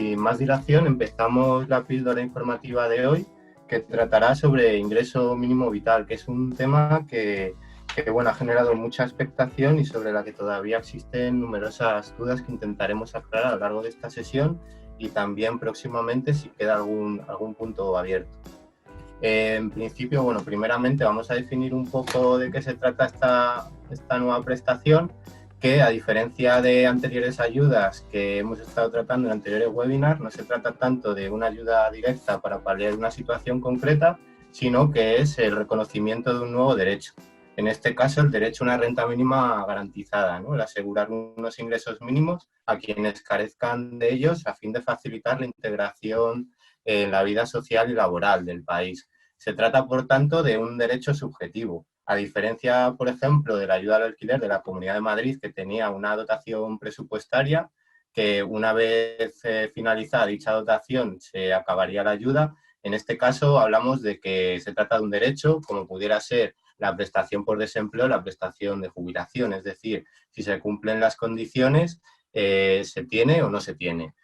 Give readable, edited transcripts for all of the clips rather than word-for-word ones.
sin más dilación, empezamos la píldora informativa de hoy, que tratará sobre ingreso mínimo vital, que es un tema que bueno, ha generado mucha expectación y sobre la que todavía existen numerosas dudas que intentaremos aclarar a lo largo de esta sesión y también próximamente si queda algún punto abierto. En principio, bueno, primeramente vamos a definir un poco de qué se trata esta nueva prestación, que a diferencia de anteriores ayudas que hemos estado tratando en anteriores webinars, no se trata tanto de una ayuda directa para paliar una situación concreta, sino que es el reconocimiento de un nuevo derecho. En este caso, el derecho a una renta mínima garantizada, ¿no? El asegurar unos ingresos mínimos a quienes carezcan de ellos a fin de facilitar la integración en la vida social y laboral del país. Se trata, por tanto, de un derecho subjetivo. A diferencia, por ejemplo, de la ayuda al alquiler de la Comunidad de Madrid, que tenía una dotación presupuestaria, que una vez finalizada dicha dotación se acabaría la ayuda. En este caso hablamos de que se trata de un derecho, como pudiera ser la prestación por desempleo, la prestación de jubilación, es decir, si se cumplen las condiciones, se tiene o no se tiene.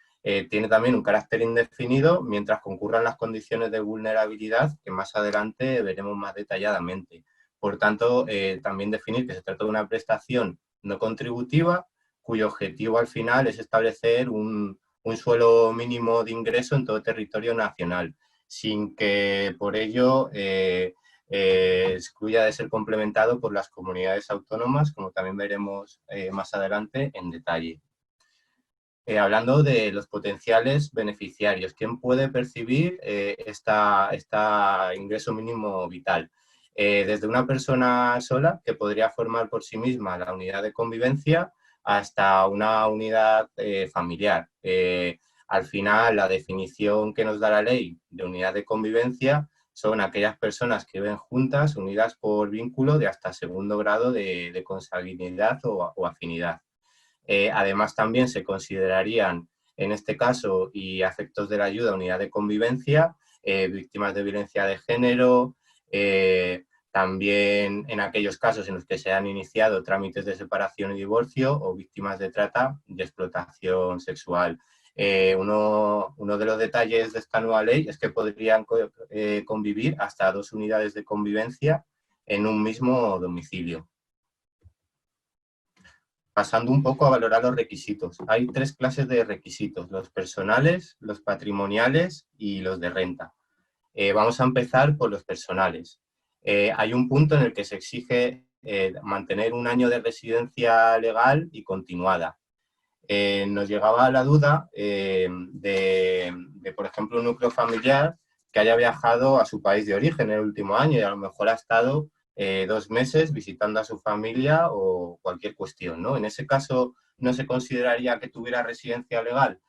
Tiene también un carácter indefinido mientras concurran las condiciones de vulnerabilidad que más adelante veremos más detalladamente. Por tanto, también definir que se trata de una prestación no contributiva cuyo objetivo al final es establecer un suelo mínimo de ingreso en todo territorio nacional, sin que por ello excluya de ser complementado por las comunidades autónomas, como también veremos más adelante en detalle. Hablando de los potenciales beneficiarios, ¿quién puede percibir esta ingreso mínimo vital? Desde una persona sola que podría formar por sí misma la unidad de convivencia hasta una unidad familiar. Al final, la definición que nos da la ley de unidad de convivencia son aquellas personas que viven juntas, unidas por vínculo de hasta segundo grado de consanguinidad o afinidad. Además, también se considerarían, en este caso, y a efectos de la ayuda, unidad de convivencia, víctimas de violencia de género, también en aquellos casos en los que se han iniciado trámites de separación y divorcio o víctimas de trata y explotación sexual. Uno de los detalles de esta nueva ley es que podrían convivir hasta 2 unidades de convivencia en un mismo domicilio. Pasando un poco a valorar los requisitos. Hay 3 clases de requisitos, los personales, los patrimoniales y los de renta. Vamos a empezar por los personales. Hay un punto en el que se exige mantener 1 año de residencia legal y continuada. Nos llegaba la duda de, por ejemplo, un núcleo familiar que haya viajado a su país de origen en el último año y a lo mejor ha estado 2 meses visitando a su familia o cualquier cuestión, ¿no? En ese caso, ¿no se consideraría que tuviera residencia legal?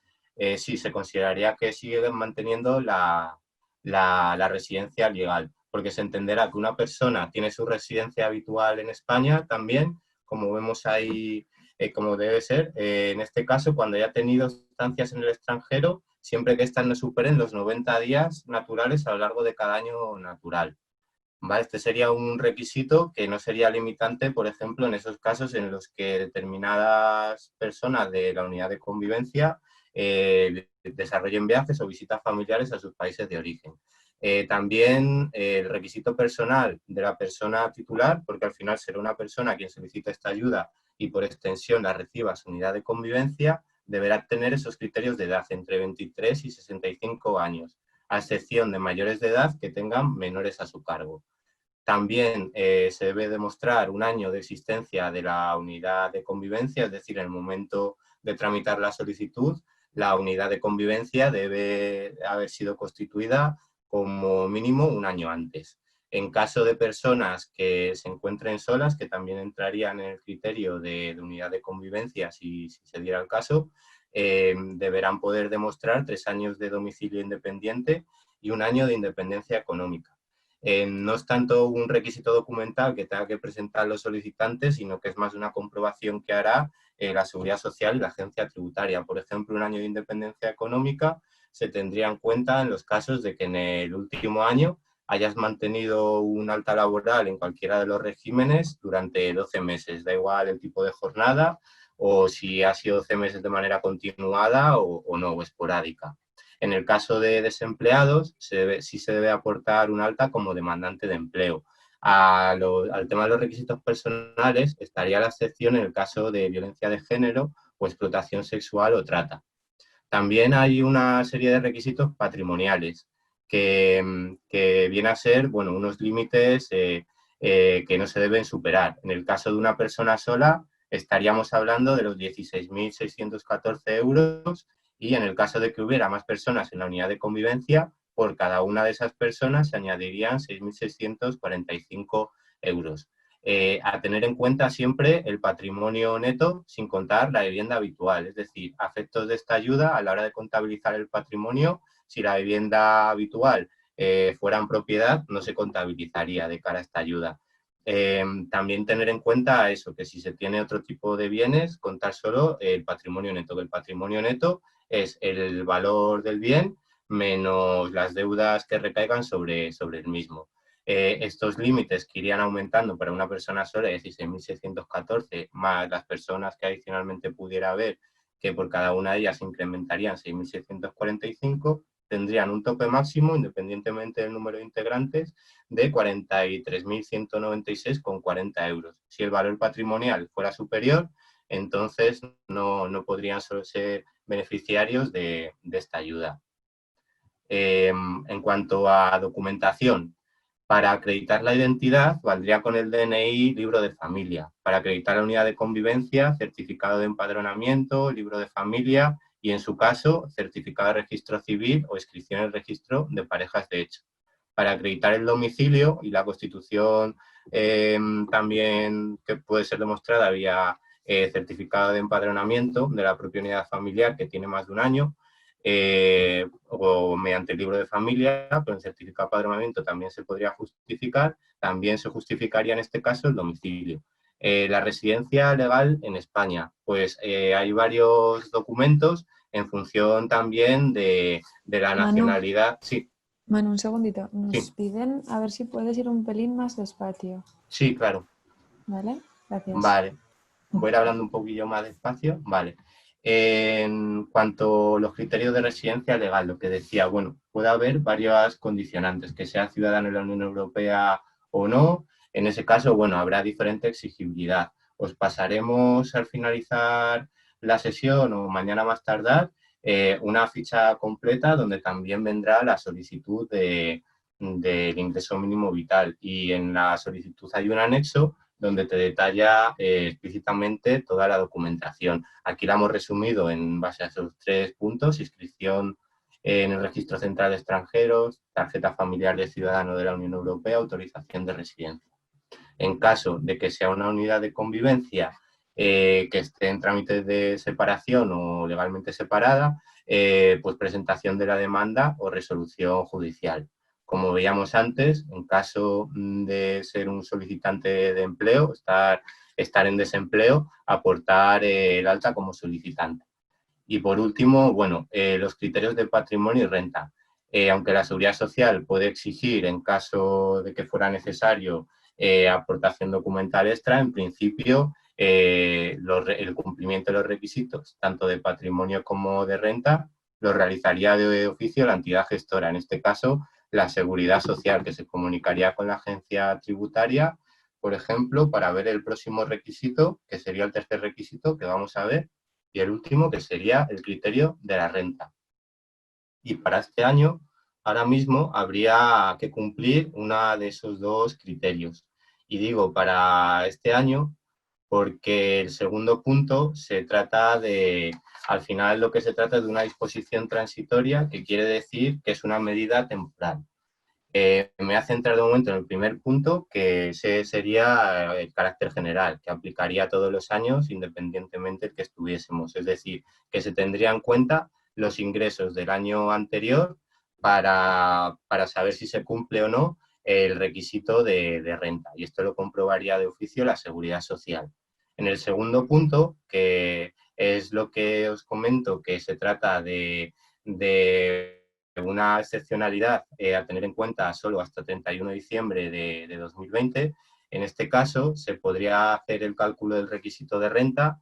Sí, se consideraría que sigue manteniendo la residencia legal, porque se entenderá que una persona tiene su residencia habitual en España también, como vemos ahí, como debe ser. En este caso, cuando haya tenido estancias en el extranjero, siempre que éstas no superen los 90 días naturales a lo largo de cada año natural. ¿Vale? Este sería un requisito que no sería limitante, por ejemplo, en esos casos en los que determinadas personas de la unidad de convivencia desarrollen viajes o visitas familiares a sus países de origen. También el requisito personal de la persona titular, porque al final será una persona quien solicita esta ayuda y por extensión la reciba a su unidad de convivencia, deberá tener esos criterios de edad entre 23 y 65 años, a excepción de mayores de edad que tengan menores a su cargo. También se debe demostrar 1 año de existencia de la unidad de convivencia, es decir, en el momento de tramitar la solicitud, la unidad de convivencia debe haber sido constituida como mínimo 1 año antes. En caso de personas que se encuentren solas, que también entrarían en el criterio de unidad de convivencia si se diera el caso, deberán poder demostrar 3 años de domicilio independiente y 1 año de independencia económica. No es tanto un requisito documental que tenga que presentar los solicitantes, sino que es más una comprobación que hará la Seguridad Social y la Agencia Tributaria. Por ejemplo, 1 año de independencia económica se tendría en cuenta en los casos de que en el último año hayas mantenido un alta laboral en cualquiera de los regímenes durante 12 meses. Da igual el tipo de jornada o si ha sido 12 meses de manera continuada o no, o esporádica. En el caso de desempleados, sí se debe aportar un alta como demandante de empleo. Al tema de los requisitos personales estaría la excepción en el caso de violencia de género o explotación sexual o trata. También hay una serie de requisitos patrimoniales que viene a ser, bueno, unos límites que no se deben superar. En el caso de una persona sola estaríamos hablando de los 16.614 euros y en el caso de que hubiera más personas en la unidad de convivencia, por cada una de esas personas se añadirían 6.645 euros. A tener en cuenta siempre el patrimonio neto sin contar la vivienda habitual, es decir, a efectos de esta ayuda a la hora de contabilizar el patrimonio, si la vivienda habitual fuera en propiedad, no se contabilizaría de cara a esta ayuda. También tener en cuenta eso, que si se tiene otro tipo de bienes, contar solo el patrimonio neto, que el patrimonio neto es el valor del bien menos las deudas que recaigan sobre el mismo. Estos límites que irían aumentando para una persona sola, 16.614, más las personas que adicionalmente pudiera haber, que por cada una de ellas incrementarían 6.645, tendrían un tope máximo, independientemente del número de integrantes, de 43.196,40 euros. Si el valor patrimonial fuera superior, entonces no podrían solo ser beneficiarios de esta ayuda. En cuanto a documentación, para acreditar la identidad, valdría con el DNI, libro de familia. Para acreditar la unidad de convivencia, certificado de empadronamiento, libro de familia y, en su caso, certificado de registro civil o inscripción en el registro de parejas de hecho. Para acreditar el domicilio y la constitución también que puede ser demostrada vía certificado de empadronamiento de la propia unidad familiar que tiene más de un año, o mediante el libro de familia, pero el certificado de empadronamiento también se podría justificar, también se justificaría en este caso el domicilio. La residencia legal en España, pues hay varios documentos en función también de la nacionalidad. Sí. Manu, un segundito. Nos Sí. piden a ver si puedes ir un pelín más despacio. Sí, claro. ¿Vale? Gracias. Vale. Voy a ir hablando un poquillo más despacio. Vale. En cuanto a los criterios de residencia legal, lo que decía, bueno, puede haber varias condicionantes, que sea ciudadano de la Unión Europea o no. En ese caso, bueno, habrá diferente exigibilidad. Os pasaremos al finalizar la sesión o mañana más tardar una ficha completa donde también vendrá la solicitud del ingreso mínimo vital. Y en la solicitud hay un anexo donde te detalla explícitamente toda la documentación. Aquí la hemos resumido en base a esos 3 puntos: inscripción en el Registro Central de Extranjeros, tarjeta familiar de ciudadano de la Unión Europea, autorización de residencia. En caso de que sea una unidad de convivencia que esté en trámites de separación o legalmente separada, pues presentación de la demanda o resolución judicial. Como veíamos antes, en caso de ser un solicitante de empleo, estar en desempleo, aportar el alta como solicitante. Y por último, bueno, los criterios de patrimonio y renta. Aunque la Seguridad Social puede exigir, en caso de que fuera necesario, aportación documental extra, en principio el cumplimiento de los requisitos, tanto de patrimonio como de renta, lo realizaría de oficio la entidad gestora, en este caso la Seguridad Social, que se comunicaría con la agencia tributaria, por ejemplo, para ver el próximo requisito, que sería el tercer requisito que vamos a ver, y el último, que sería el criterio de la renta. Y para este año, ahora mismo, habría que cumplir uno de esos 2 criterios. Y digo para este año porque el segundo punto se trata al final lo que se trata es de una disposición transitoria, que quiere decir que es una medida temporal. Me voy a centrar de momento en el primer punto, que ese sería el carácter general, que aplicaría todos los años independientemente de que estuviésemos. Es decir, que se tendría en cuenta los ingresos del año anterior para saber si se cumple o no el requisito de renta. Y esto lo comprobaría de oficio la Seguridad Social. En el segundo punto, que es lo que os comento, que se trata de una excepcionalidad a tener en cuenta solo hasta 31 de diciembre de 2020. En este caso, se podría hacer el cálculo del requisito de renta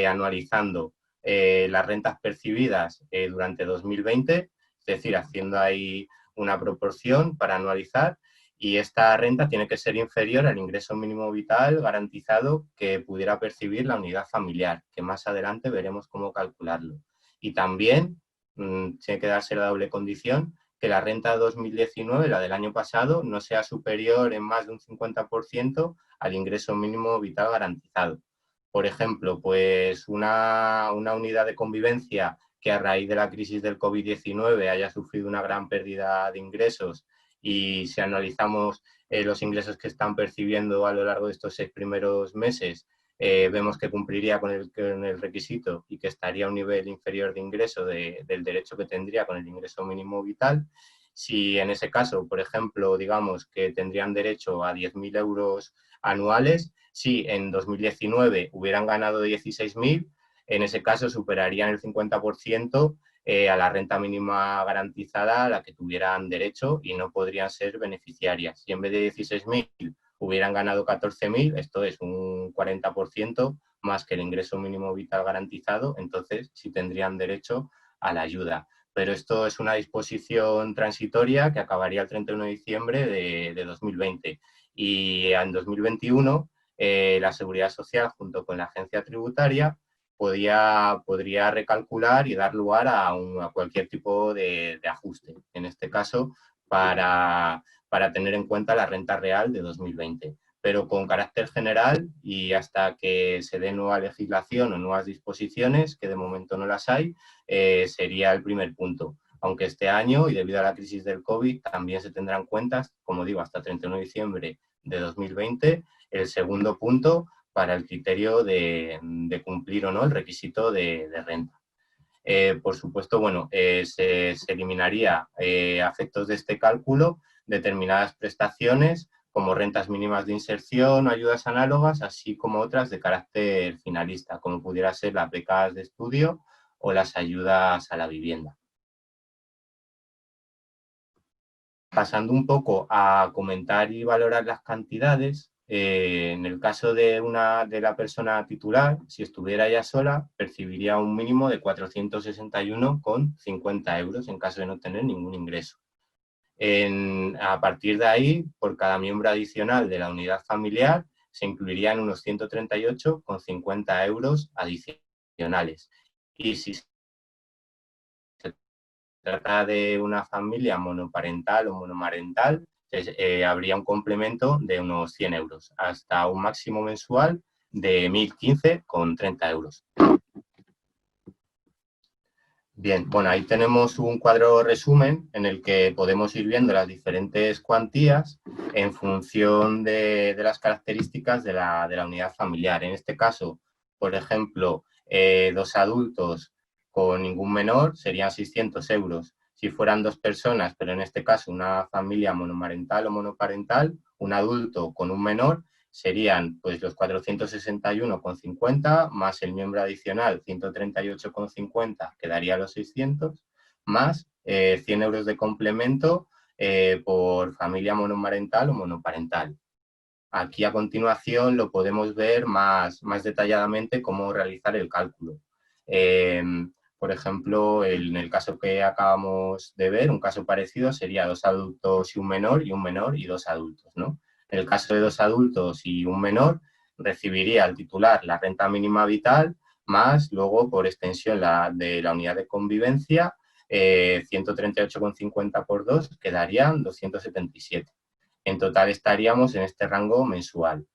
anualizando las rentas percibidas durante 2020, es decir, haciendo ahí una proporción para anualizar, y esta renta tiene que ser inferior al ingreso mínimo vital garantizado que pudiera percibir la unidad familiar, que más adelante veremos cómo calcularlo. Y también tiene que darse la doble condición que la renta 2019, la del año pasado, no sea superior en más de un 50% al ingreso mínimo vital garantizado. Por ejemplo, pues una unidad de convivencia que a raíz de la crisis del COVID-19 haya sufrido una gran pérdida de ingresos, y si analizamos los ingresos que están percibiendo a lo largo de estos 6 primeros meses, vemos que cumpliría con el requisito y que estaría a un nivel inferior de ingreso del derecho que tendría con el ingreso mínimo vital. Si en ese caso, por ejemplo, digamos que tendrían derecho a 10.000 euros anuales, si en 2019 hubieran ganado 16.000, en ese caso superarían el 50% a la renta mínima garantizada a la que tuvieran derecho y no podrían ser beneficiarias. Si en vez de 16.000 hubieran ganado 14.000, esto es un 40% más que el ingreso mínimo vital garantizado, entonces sí tendrían derecho a la ayuda. Pero esto es una disposición transitoria que acabaría el 31 de diciembre de 2020. Y en 2021, la Seguridad Social, junto con la Agencia Tributaria, podría recalcular y dar lugar a cualquier tipo de ajuste. En este caso, para tener en cuenta la renta real de 2020. Pero con carácter general y hasta que se dé nueva legislación o nuevas disposiciones, que de momento no las hay, sería el primer punto. Aunque este año, y debido a la crisis del COVID, también se tendrán cuentas, como digo, hasta el 31 de diciembre de 2020, el segundo punto para el criterio de cumplir o no el requisito de renta. Por supuesto, bueno, se eliminaría a efectos de este cálculo determinadas prestaciones como rentas mínimas de inserción o ayudas análogas, así como otras de carácter finalista, como pudiera ser las becas de estudio o las ayudas a la vivienda. Pasando un poco a comentar y valorar las cantidades, en el caso de la persona titular, si estuviera ella sola, percibiría un mínimo de 461,50 euros en caso de no tener ningún ingreso. A partir de ahí, por cada miembro adicional de la unidad familiar, se incluirían unos 138,50 euros adicionales. Y si se trata de una familia monoparental o monomarental, habría un complemento de unos 100 euros, hasta un máximo mensual de 1.015,30 euros. Bien, bueno, ahí tenemos un cuadro resumen en el que podemos ir viendo las diferentes cuantías en función de las características de la unidad familiar. En este caso, por ejemplo, 2 adultos con ningún menor serían 600 euros. Si fueran 2 personas, pero en este caso una familia monomarental o monoparental, un adulto con un menor, serían pues los 461,50 más el miembro adicional 138,50, que daría los 600, más 100 euros de complemento por familia monomarental o monoparental. Aquí a continuación lo podemos ver más detalladamente cómo realizar el cálculo. Por ejemplo, en el caso que acabamos de ver, un caso parecido sería 2 adultos y un menor y 2 adultos, ¿no? En el caso de 2 adultos y un menor, recibiría el titular la renta mínima vital, más luego por extensión de la unidad de convivencia, 138,50 por 2, quedarían 277. En total estaríamos en este rango mensual.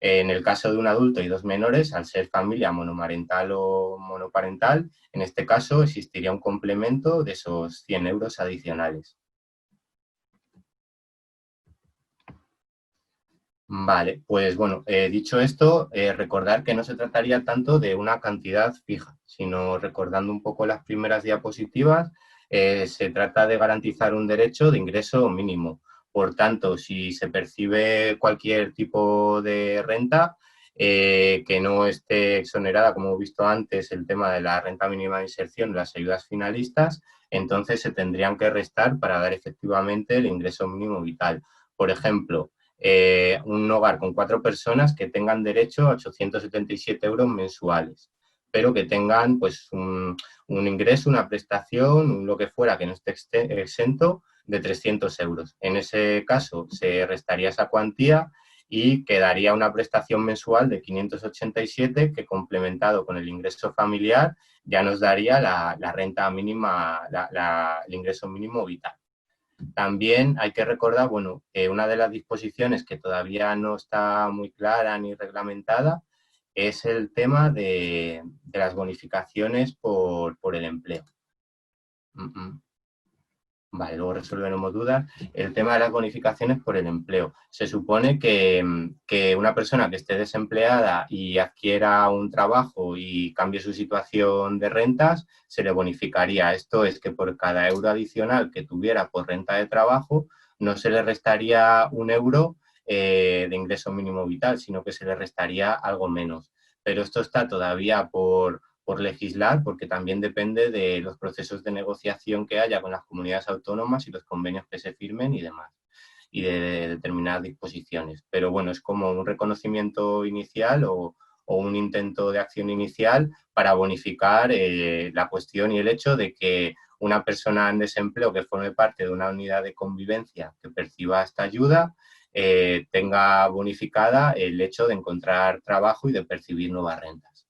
En el caso de un adulto y 2 menores, al ser familia monomarental o monoparental, en este caso existiría un complemento de esos 100 euros adicionales. Vale, pues bueno, dicho esto, recordar que no se trataría tanto de una cantidad fija, sino recordando un poco las primeras diapositivas, se trata de garantizar un derecho de ingreso mínimo. Por tanto, si se percibe cualquier tipo de renta que no esté exonerada, como hemos visto antes, el tema de la renta mínima de inserción, las ayudas finalistas, entonces se tendrían que restar para dar efectivamente el ingreso mínimo vital. Por ejemplo, un hogar con 4 personas que tengan derecho a 877 euros mensuales. pero que tengan pues un ingreso, una prestación, lo que fuera, que no esté exento de 300 euros. En ese caso se restaría esa cuantía y quedaría una prestación mensual de 587 que, complementado con el ingreso familiar, ya nos daría la renta mínima, el ingreso mínimo vital. También hay que recordar, bueno, que una de las disposiciones que todavía no está muy clara ni reglamentada es el tema de las bonificaciones por el empleo. Vale, luego resolveremos dudas. El tema de las bonificaciones por el empleo. Se supone que una persona que esté desempleada y adquiera un trabajo y cambie su situación de rentas, se le bonificaría. Esto es que por cada euro adicional que tuviera por renta de trabajo, no se le restaría un euro de ingreso mínimo vital, sino que se le restaría algo menos. Pero esto está todavía por legislar, porque también depende de los procesos de negociación que haya con las comunidades autónomas y los convenios que se firmen y demás, y de determinadas disposiciones. Pero bueno, es como un reconocimiento inicial o un intento de acción inicial para bonificar la cuestión y el hecho de que una persona en desempleo que forme parte de una unidad de convivencia que perciba esta ayuda tenga bonificada el hecho de encontrar trabajo y de percibir nuevas rentas.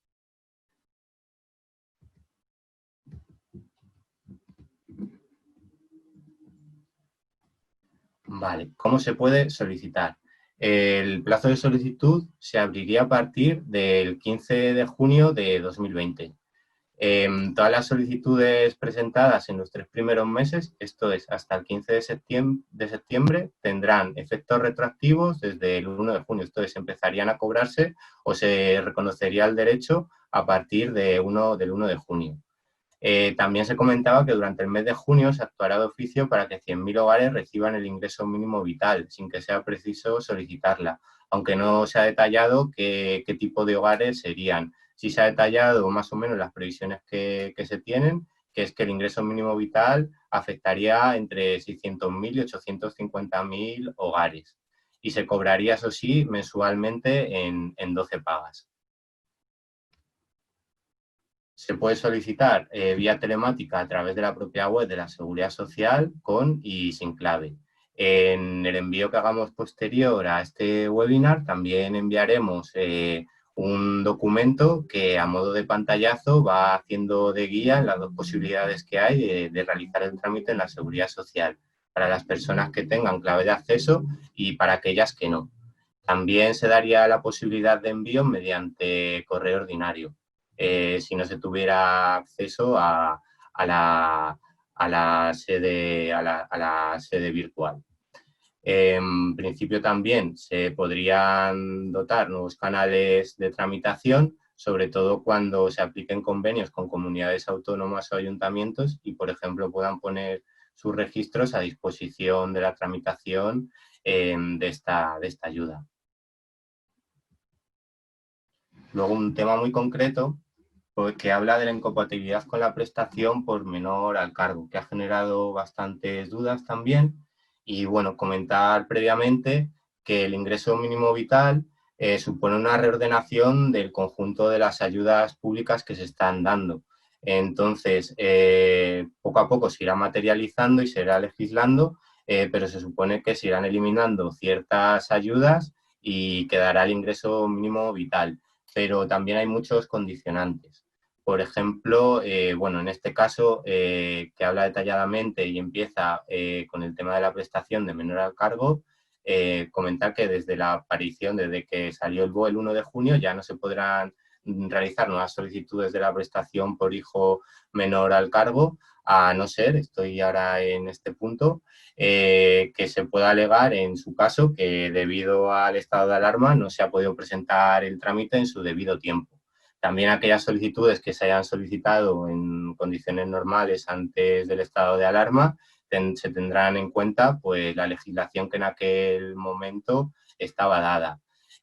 Vale, ¿cómo se puede solicitar? El plazo de solicitud se abriría a partir del 15 de junio de 2020. Todas las solicitudes presentadas en los 3 primeros meses, esto es hasta el 15 de septiembre, tendrán efectos retroactivos desde el 1 de junio. Esto es, empezarían a cobrarse o se reconocería el derecho a partir del 1 de junio. También se comentaba que durante el mes de junio se actuará de oficio para que 100.000 hogares reciban el ingreso mínimo vital, sin que sea preciso solicitarla, aunque no se ha detallado qué tipo de hogares serían. Sí se ha detallado más o menos las previsiones que se tienen, que es que el ingreso mínimo vital afectaría entre 600.000 y 850.000 hogares. Y se cobraría, eso sí, mensualmente en 12 pagas. Se puede solicitar vía telemática a través de la propia web de la Seguridad Social con y sin clave. En el envío que hagamos posterior a este webinar también enviaremos un documento que a modo de pantallazo va haciendo de guía en las dos posibilidades que hay de realizar el trámite en la Seguridad Social, para las personas que tengan clave de acceso y para aquellas que no. También se daría la posibilidad de envío mediante correo ordinario. Si no se tuviera acceso a la sede virtual. En principio también se podrían dotar nuevos canales de tramitación, sobre todo cuando se apliquen convenios con comunidades autónomas o ayuntamientos y, por ejemplo, puedan poner sus registros a disposición de la tramitación de esta ayuda. Luego, un tema muy concreto que habla de la incompatibilidad con la prestación por menor al cargo, que ha generado bastantes dudas también. Y bueno, comentar previamente que el ingreso mínimo vital supone una reordenación del conjunto de las ayudas públicas que se están dando. Entonces, poco a poco se irá materializando y se irá legislando, pero se supone que se irán eliminando ciertas ayudas y quedará el ingreso mínimo vital. Pero también hay muchos condicionantes. Por ejemplo, bueno, en este caso, que habla detalladamente y empieza con el tema de la prestación de menor al cargo, comentar que desde la aparición, desde que salió el BOE el 1 de junio, ya no se podrán realizar nuevas solicitudes de la prestación por hijo menor al cargo, a no ser, estoy ahora en este punto, que se pueda alegar en su caso que debido al estado de alarma no se ha podido presentar el trámite en su debido tiempo. También aquellas solicitudes que se hayan solicitado en condiciones normales antes del estado de alarma, se tendrán en cuenta pues, la legislación que en aquel momento estaba dada.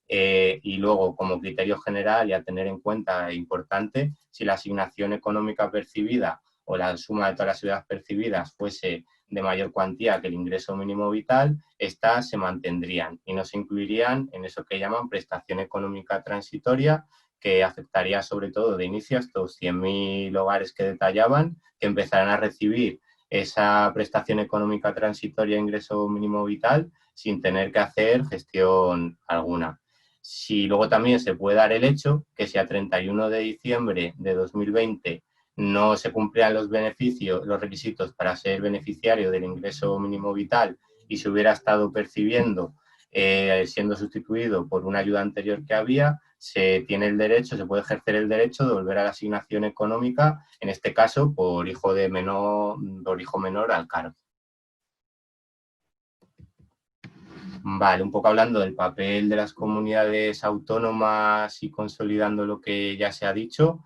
Y luego, como criterio general y a tener en cuenta, es importante, si la asignación económica percibida o la suma de todas las ayudas percibidas fuese de mayor cuantía que el ingreso mínimo vital, estas se mantendrían y no se incluirían en eso que llaman prestación económica transitoria, que afectaría sobre todo de inicio a estos 100.000 hogares que detallaban, que empezarán a recibir esa prestación económica transitoria, ingreso mínimo vital, sin tener que hacer gestión alguna. Si luego también se puede dar el hecho que si a 31 de diciembre de 2020 no se cumplían los requisitos para ser beneficiario del ingreso mínimo vital y se hubiera estado percibiendo siendo sustituido por una ayuda anterior que había, se puede ejercer el derecho de volver a la asignación económica, en este caso por hijo menor al cargo. Vale, un poco hablando del papel de las comunidades autónomas y consolidando lo que ya se ha dicho,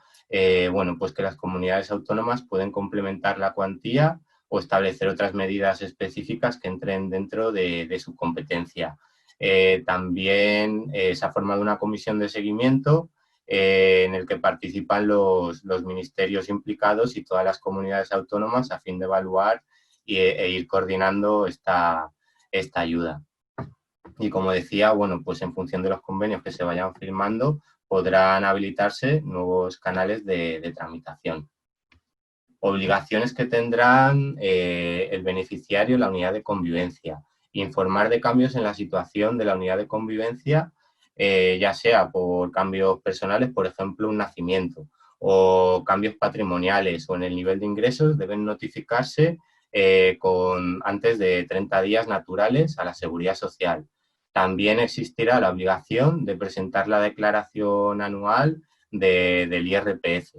bueno, pues que las comunidades autónomas pueden complementar la cuantía o establecer otras medidas específicas que entren dentro de su competencia. También se ha formado una comisión de seguimiento en el que participan los ministerios implicados y todas las comunidades autónomas a fin de evaluar e ir coordinando esta ayuda. Y como decía, bueno, pues en función de los convenios que se vayan firmando, podrán habilitarse nuevos canales de tramitación. Obligaciones que tendrán el beneficiario en la unidad de convivencia. Informar de cambios en la situación de la unidad de convivencia, ya sea por cambios personales, por ejemplo, un nacimiento, o cambios patrimoniales o en el nivel de ingresos, deben notificarse antes de 30 días naturales a la Seguridad Social. También existirá la obligación de presentar la declaración anual del IRPF.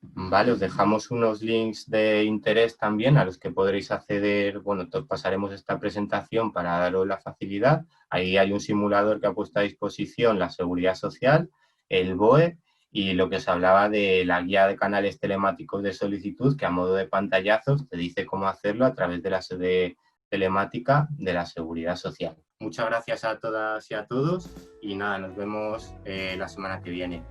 Vale, os dejamos unos links de interés también a los que podréis acceder. Bueno, pasaremos esta presentación para daros la facilidad. Ahí hay un simulador que ha puesto a disposición la Seguridad Social, el BOE y lo que os hablaba de la guía de canales telemáticos de solicitud, que a modo de pantallazos te dice cómo hacerlo a través de la sede telemática de la Seguridad Social. Muchas gracias a todas y a todos y nada, nos vemos la semana que viene.